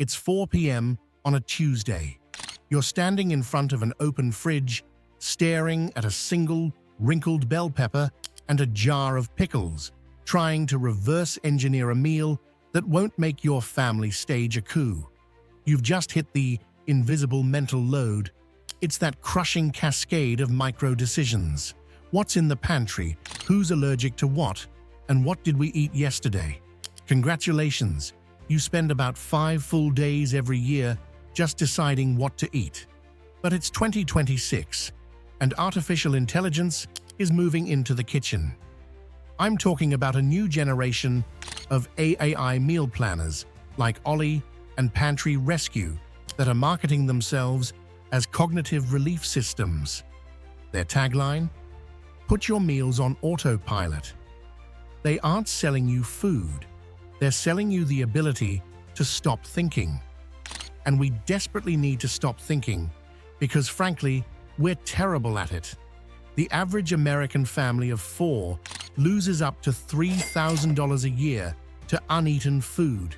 It's 4 p.m. on a Tuesday. You're standing in front of an open fridge, staring at a single wrinkled bell pepper and a jar of pickles, trying to reverse engineer a meal that won't make your family stage a coup. You've just hit the invisible mental load. It's that crushing cascade of micro-decisions. What's in the pantry? Who's allergic to what? And what did we eat yesterday? Congratulations! You spend about 5 full days every year just deciding what to eat. But it's 2026, and artificial intelligence is moving into the kitchen. I'm talking about a new generation of AI meal planners like Ollie and Pantry Rescue that are marketing themselves as cognitive relief systems. Their tagline? Put your meals on autopilot. They aren't selling you food. They're selling you the ability to stop thinking. And we desperately need to stop thinking because, frankly, we're terrible at it. The average American family of 4 loses up to $3,000 a year to uneaten food.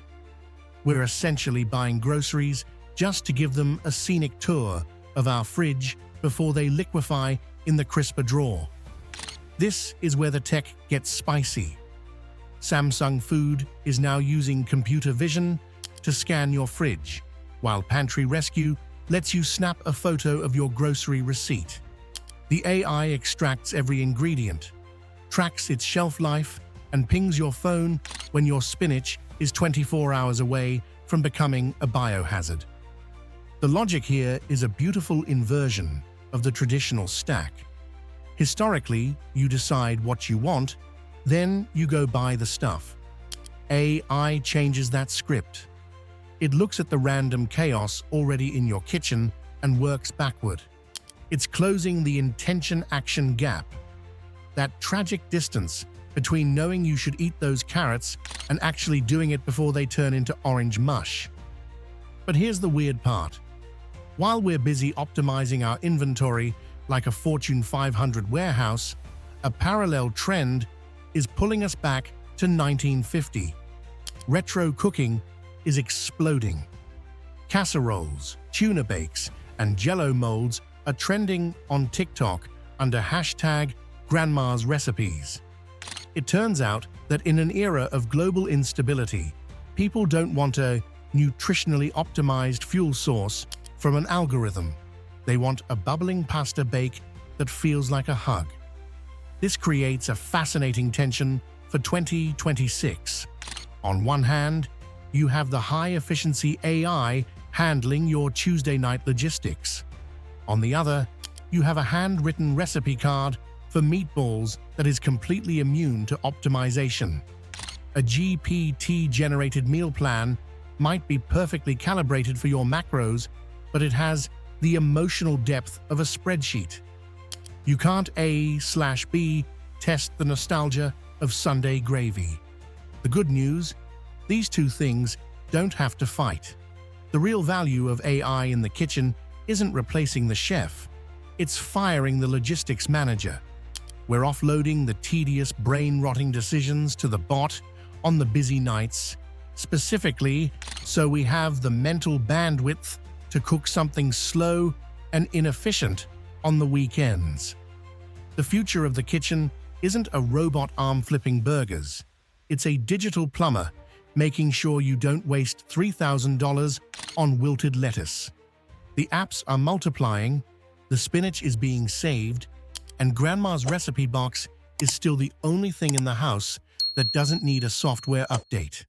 We're essentially buying groceries just to give them a scenic tour of our fridge before they liquefy in the crisper drawer. This is where the tech gets spicy. Samsung Food is now using computer vision to scan your fridge, while Pantry Rescue lets you snap a photo of your grocery receipt. The AI extracts every ingredient, tracks its shelf life, and pings your phone when your spinach is 24 hours away from becoming a biohazard. The logic here is a beautiful inversion of the traditional stack. Historically, you decide what you want, then you go buy the stuff. AI changes that script. It looks at the random chaos already in your kitchen and works backward. It's closing the intention-action gap, that tragic distance between knowing you should eat those carrots and actually doing it before they turn into orange mush. But here's the weird part. While we're busy optimizing our inventory like a Fortune 500 warehouse, a parallel trend is pulling us back to 1950. Retro cooking is exploding. Casseroles, tuna bakes, and jello molds are trending on TikTok under hashtag Grandma's Recipes. It turns out that in an era of global instability, people don't want a nutritionally optimized fuel source from an algorithm. They want a bubbling pasta bake that feels like a hug. This creates a fascinating tension for 2026. On one hand, you have the high-efficiency AI handling your Tuesday night logistics. On the other, you have a handwritten recipe card for meatballs that is completely immune to optimization. A GPT-generated meal plan might be perfectly calibrated for your macros, but it has the emotional depth of a spreadsheet. You can't A/B test the nostalgia of Sunday gravy. The good news, these two things don't have to fight. The real value of AI in the kitchen isn't replacing the chef, it's firing the logistics manager. We're offloading the tedious, brain-rotting decisions to the bot on the busy nights, specifically so we have the mental bandwidth to cook something slow and inefficient on the weekends. The future of the kitchen isn't a robot arm flipping burgers. It's a digital plumber making sure you don't waste $3,000 on wilted lettuce. The apps are multiplying, the spinach is being saved, and Grandma's recipe box is still the only thing in the house that doesn't need a software update.